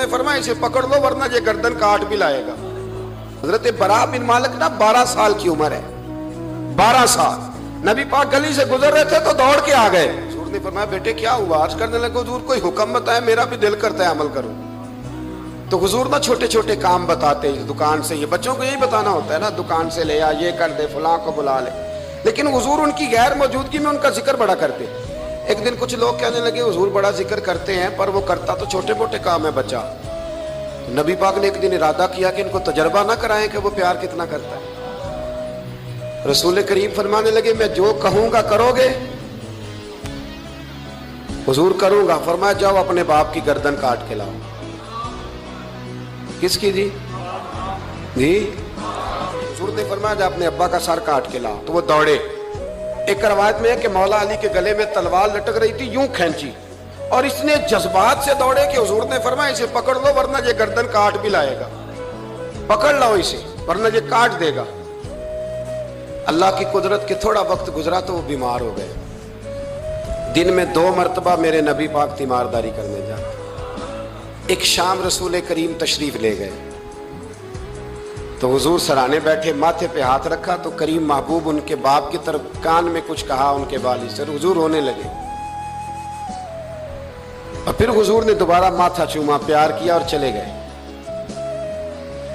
نے فرمایا اسے پکڑ لو ورنہ یہ گردن کاٹ بھی لائے گا۔ حضرت برا بن مالک نا 12 سال کی عمر ہے، 12 سال۔ نبی پاک گلی سے گزر رہے تھے تو دوڑ کے آ گئے۔ حضور نے فرمایا بیٹے کیا ہوا؟ عرض کرنے لگے حضور کوئی حکم بتائے، میرا بھی دل کرتا ہے عمل کروں۔ تو حضور نا چھوٹے چھوٹے کام بتاتے ہیں، دکان سے، یہ بچوں کو یہی بتانا ہوتا ہے نا، دکان سے لے آ، یہ کر دے، فلاں کو بلا لے۔ لیکن حضور ان کی غیر موجودگی میں ان کا ذکر بڑا کرتے۔ ایک دن کچھ لوگ کہنے لگے حضور بڑا ذکر کرتے ہیں پر وہ کرتا تو چھوٹے موٹے کام ہے بچہ۔ نبی پاک نے ایک دن ارادہ کیا کہ ان کو تجربہ نہ کرائیں کہ وہ پیار کتنا کرتا ہے۔ رسول کریم فرمانے لگے میں جو کہوں گا کرو گے؟ حضور کروں گا۔ فرمایا جاؤ اپنے باپ کی گردن کاٹ کے لاؤ۔ کس کی جی؟ حضور نے فرمایا جا اپنے ابا کا سر کاٹ کے لاؤ۔ تو وہ دوڑے۔ ایک روایت میں ہے کہ مولا علی کے گلے میں تلوار لٹک رہی تھی، یوں کھینچی، اور اس نے جذبات سے دوڑے کہ حضور نے فرمایا اسے پکڑ لو ورنہ یہ گردن کاٹ بھی لائے گا، پکڑ لو اسے ورنہ یہ کاٹ دے گا۔ اللہ کی قدرت کے تھوڑا وقت گزرا تو وہ بیمار ہو گئے۔ دن میں 2 مرتبہ میرے نبی پاک تیمارداری کرنے جاتے۔ ایک شام رسول کریم تشریف لے گئے تو حضور سرانے بیٹھے، ماتھے پہ ہاتھ رکھا تو کریم محبوب ان کے باپ کی طرف کان میں کچھ کہا ان کے بالی سے، حضور رونے لگے۔ اور پھر حضور نے دوبارہ ماتھا چوما، پیار کیا اور چلے گئے۔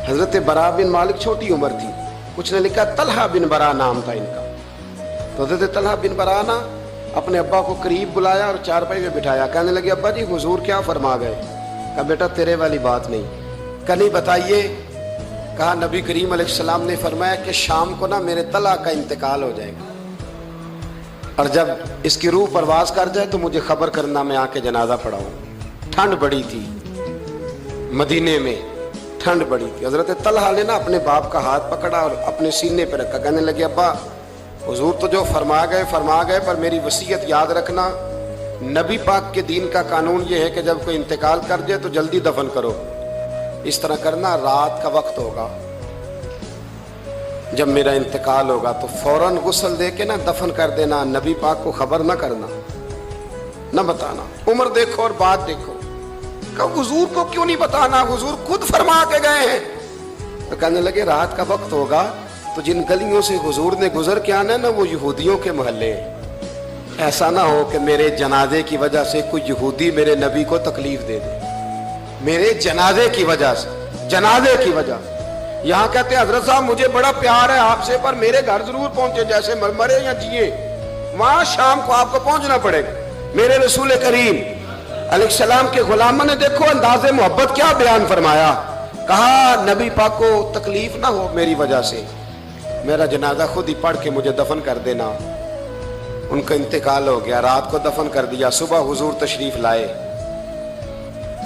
حضرت برا بن مالک چھوٹی عمر تھی، کچھ نے لکھا طلحہ بن برا نام تھا ان کا۔ تو حضرت طلحہ بن برا نا اپنے ابا کو قریب بلایا اور چارپائی میں بٹھایا، کہنے لگے ابا جی حضور کیا فرما گئے؟ کہا بیٹا تیرے والی بات نہیں۔ کہا نہیں بتائیے۔ کہا نبی کریم علیہ السلام نے فرمایا کہ شام کو نا میرے طلحہ کا انتقال ہو جائے گا، اور جب اس کی روح پرواز کر جائے تو مجھے خبر کرنا، میں آ کے جنازہ پڑھاؤں۔ ٹھنڈ بڑی تھی مدینے میں، ٹھنڈ بڑی تھی۔ حضرت طلحہ نے نا اپنے باپ کا ہاتھ پکڑا اور اپنے سینے پہ رکھا، کہنے لگے ابا حضور تو جو فرما گئے پر میری وصیت یاد رکھنا، نبی پاک کے دین کا قانون یہ ہے کہ جب کوئی انتقال کر جائے تو جلدی دفن کرو۔ اس طرح کرنا، رات کا وقت ہوگا جب میرا انتقال ہوگا تو فوراً غسل دے کے نا دفن کر دینا، نبی پاک کو خبر نہ کرنا، نہ بتانا۔ عمر دیکھو اور بات دیکھو۔ کہ حضور کو کیوں نہیں بتانا؟ حضور خود فرما کے گئے ہیں۔ تو کہنے لگے رات کا وقت ہوگا تو جن گلیوں سے حضور نے گزر کے آنا ہے نا وہ یہودیوں کے محلے ہیں، ایسا نہ ہو کہ میرے جنازے کی وجہ سے کوئی یہودی میرے نبی کو تکلیف دے دے، میرے جنازے کی وجہ سے، جنازے کی وجہ سے۔ یہاں کہتے ہیں حضرت صاحب مجھے بڑا پیار ہے آپ سے پر میرے گھر ضرور پہنچے، جیسے مرے یا جیے، وہاں شام کو آپ کو پہنچنا پڑے گا۔ میرے رسول کریم علیہ السلام کے غلاموں نے دیکھو انداز محبت کیا بیان فرمایا۔ کہا نبی پاک کو تکلیف نہ ہو میری وجہ سے، میرا جنازہ خود ہی پڑھ کے مجھے دفن کر دینا۔ ان کا انتقال ہو گیا، رات کو دفن کر دیا، صبح حضور تشریف لائے،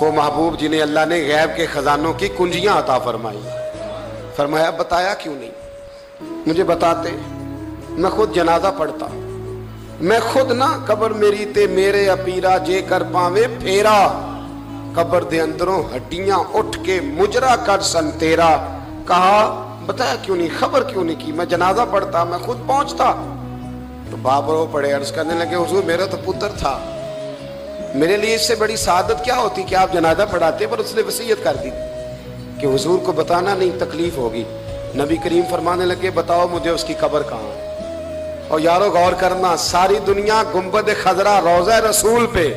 وہ محبوب جنہیں اللہ نے غیب کے خزانوں کی کنجیاں عطا فرمائی۔ فرمایا بتایا کیوں نہیں؟ مجھے بتاتے، میں خود جنازہ پڑھتا، میں خود نہ قبر میری تے میرے اپیرا جے کر پاوے پھیرا، قبر دے اندروں ہڈیاں اٹھ کے مجرا کر سن تیرا۔ کہا بتایا کیوں نہیں، خبر کیوں نہیں کی؟ میں جنازہ پڑھتا، میں خود پہنچتا۔ تو باپ رو پڑے، عرض کرنے لگے حضور میرا تو پتر تھا، میرے لیے اس سے بڑی سعادت کیا ہوتی کہ آپ جنازہ پڑھاتے، پر اس نے وصیت کر دی کہ حضور کو بتانا نہیں، تکلیف ہوگی۔ نبی کریم فرمانے لگے بتاؤ مجھے اس کی قبر کہاں ہے۔ اور یارو غور کرنا، ساری دنیا گنبد خضرا روضہ رسول پہ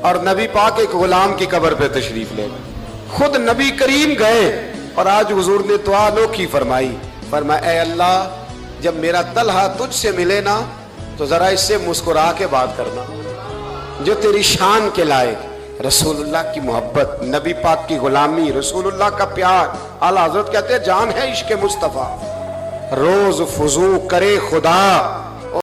اور نبی پاک ایک غلام کی قبر پہ تشریف لے گئے، خود نبی کریم گئے، اور آج حضور نے دعا انوکھی فرمائی، فرمایا اے اللہ جب میرا طلحہ تجھ سے ملے نا تو ذرا اس سے مسکرا کے بات کرنا، جو تیری شان کے لائق۔ رسول اللہ کی محبت، نبی پاک کی غلامی، رسول اللہ کا پیار۔ اعلیٰ حضرت کہتے ہیں جان ہے عشق مصطفیٰ، روز فضو کرے خدا